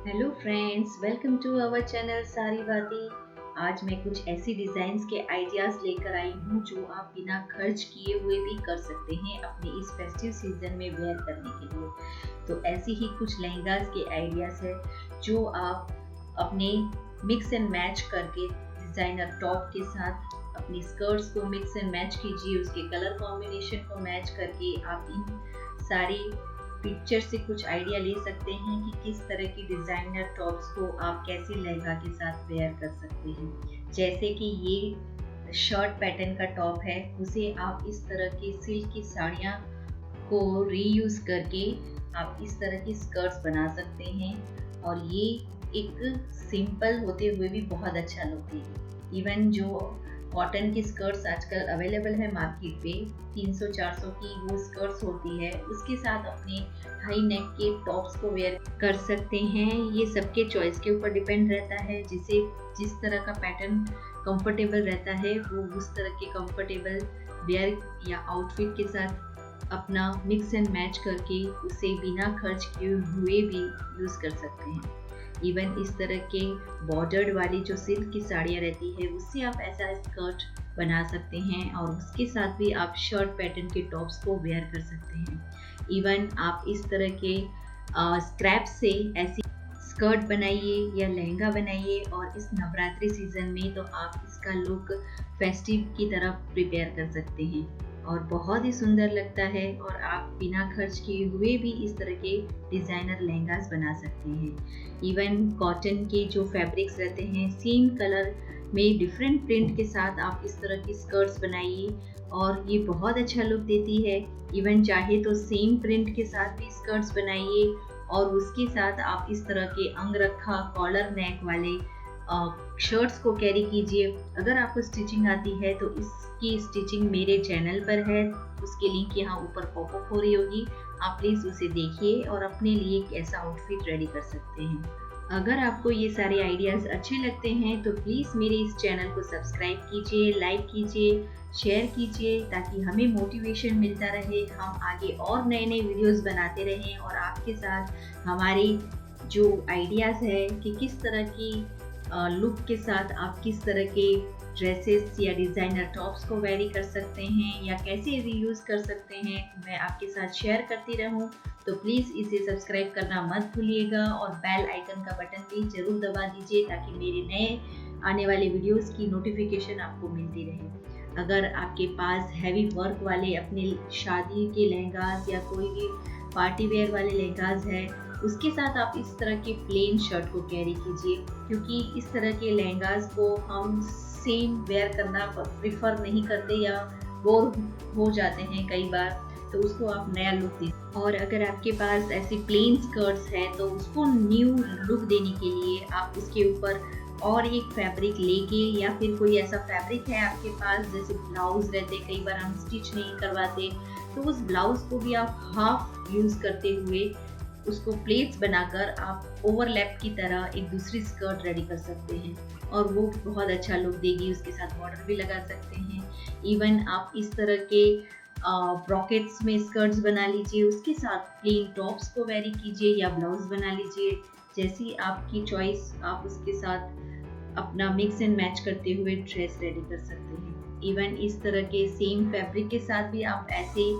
Hello friends, welcome to our channel सारी बातें। आज मैं कुछ ऐसी डिज़ाइंस के आइडियाज़ लेकर आई हूँ जो आप बिना खर्च किए हुए भी कर सकते हैं अपने इस फेस्टिव सीजन में वेयर करने के लिए। तो ऐसी ही कुछ लहंगास के आइडियाज़ है जो आप अपने मिक्स एंड मैच करके डिज़ाइनर टॉप के साथ अपनी स्कर्ट्स को मिक्स एंड मैच कीजिए। उसके कलर कॉम्बिनेशन को मैच करके आप इन सारी पिक्चर से कुछ आइडिया ले सकते हैं कि किस तरह की डिजाइनर टॉप्स को आप कैसे लहंगा के साथ वेयर कर सकते हैं। जैसे कि ये शर्ट पैटर्न का टॉप है, उसे आप इस तरह की सिल्क की साड़ियाँ को रीयूज करके आप इस तरह की स्कर्ट्स बना सकते हैं और ये एक सिंपल होते हुए भी बहुत अच्छा लुक देगी। इवन जो कॉटन की स्कर्ट्स आजकल अवेलेबल है मार्केट पे 300-400 की वो स्कर्ट्स होती है, उसके साथ अपने हाई नेक के टॉप्स को वेयर कर सकते हैं। ये सबके चॉइस के ऊपर डिपेंड रहता है, जिसे जिस तरह का पैटर्न कंफर्टेबल रहता है वो उस तरह के कंफर्टेबल वेयर या आउटफिट के साथ अपना मिक्स एंड मैच करके उसे बिना खर्च किए हुए भी यूज़ कर सकते हैं। इवन इस तरह के बॉर्डर्ड वाली जो सिल्क की साड़ियाँ रहती है उससे आप ऐसा स्कर्ट बना सकते हैं और उसके साथ भी आप शर्ट पैटर्न के टॉप्स को वेयर कर सकते हैं। इवन आप इस तरह के स्क्रैप से ऐसी स्कर्ट बनाइए या लहंगा बनाइए और इस नवरात्रि सीजन में तो आप इसका लुक फेस्टिव की तरफ प्रिपेयर कर सकते हैं और बहुत ही सुंदर लगता है और आप बिना खर्च किए हुए भी इस तरह के डिज़ाइनर लहंगास बना सकते हैं। इवन कॉटन के जो फैब्रिक्स रहते हैं सेम कलर में डिफरेंट प्रिंट के साथ आप इस तरह की स्कर्ट्स बनाइए और ये बहुत अच्छा लुक देती है। इवन चाहे तो सेम प्रिंट के साथ भी स्कर्ट्स बनाइए और उसके साथ आप इस तरह के अंगरखा कॉलर नेक वाले शर्ट्स को कैरी कीजिए। अगर आपको स्टिचिंग आती है तो इसकी स्टिचिंग मेरे चैनल पर है, उसके लिंक यहाँ ऊपर पॉपअप हो रही होगी, आप प्लीज़ उसे देखिए और अपने लिए एक ऐसा आउटफिट रेडी कर सकते हैं। अगर आपको ये सारे आइडियाज़ अच्छे लगते हैं तो प्लीज़ मेरे इस चैनल को सब्सक्राइब कीजिए, लाइक कीजिए, शेयर कीजिए ताकि हमें मोटिवेशन मिलता रहे, हम आगे और नए नए वीडियोस बनाते रहें और आपके साथ हमारे जो आइडियाज़ है कि किस तरह की लुक के साथ आप किस तरह के ड्रेसेस या डिज़ाइनर टॉप्स को वेरी कर सकते हैं या कैसे रीयूज़ कर सकते हैं, मैं आपके साथ शेयर करती रहूं। तो प्लीज़ इसे सब्सक्राइब करना मत भूलिएगा और बेल आइकन का बटन भी ज़रूर दबा दीजिए ताकि मेरे नए आने वाले वीडियोस की नोटिफिकेशन आपको मिलती रहे। अगर आपके पास हैवी वर्क वाले अपने शादी के लहंगास या कोई भी पार्टी वेयर वाले लहंगास है, उसके साथ आप इस तरह के प्लेन शर्ट को कैरी कीजिए, क्योंकि इस तरह के लहंगास को हम सेम वेयर करना प्रेफर नहीं करते या बोर हो जाते हैं कई बार, तो उसको आप नया लुक दीजिए। और अगर आपके पास ऐसी प्लेन स्कर्ट्स है तो उसको न्यू लुक देने के लिए आप उसके ऊपर और एक फैब्रिक लेके या फिर कोई ऐसा फैब्रिक है आपके पास, जैसे ब्लाउज रहते कई बार हम स्टिच नहीं करवाते, तो उस ब्लाउज को भी आप हाफ यूज़ करते हुए उसको प्लेट्स बनाकर आप ओवरलैप की तरह एक दूसरी स्कर्ट रेडी कर सकते हैं और वो बहुत अच्छा लुक देगी। उसके साथ बॉर्डर भी लगा सकते हैं। इवन आप इस तरह के ब्रॉकेट्स में स्कर्ट्स बना लीजिए, उसके साथ प्लेन टॉप्स को वेरी कीजिए या ब्लाउज बना लीजिए, जैसी आपकी चॉइस, आप उसके साथ अपना मिक्स एंड मैच करते हुए ड्रेस रेडी कर सकते हैं। इवन इस तरह के सेम फैब्रिक के साथ भी आप ऐसे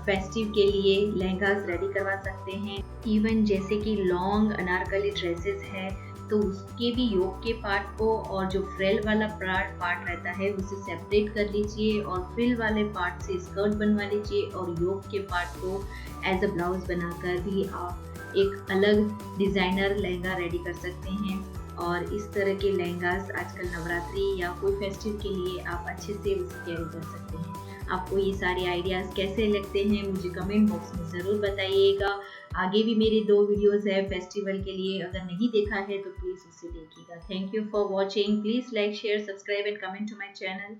फेस्टिव के लिए लहंगास रेडी करवा सकते हैं। इवन जैसे कि लॉन्ग अनारकली ड्रेसेस है तो उसके भी योक के पार्ट को और जो फ्रिल वाला पार्ट रहता है उसे सेपरेट कर लीजिए और फ्रिल वाले पार्ट से स्कर्ट बनवा लीजिए और योक के पार्ट को एज अ ब्लाउज बनाकर भी आप एक अलग डिज़ाइनर लहंगा रेडी कर सकते हैं। और इस तरह के लहंगास आजकल नवरात्रि या कोई फेस्टिव के लिए आप अच्छे से उसे कैरी कर सकते हैं। आपको ये सारे आइडियाज़ कैसे लगते हैं मुझे कमेंट बॉक्स में ज़रूर बताइएगा। आगे भी मेरे 2 वीडियोस है फेस्टिवल के लिए, अगर नहीं देखा है तो प्लीज़ उसे देखिएगा। Thank you for watching. Please like share subscribe and comment to my channel.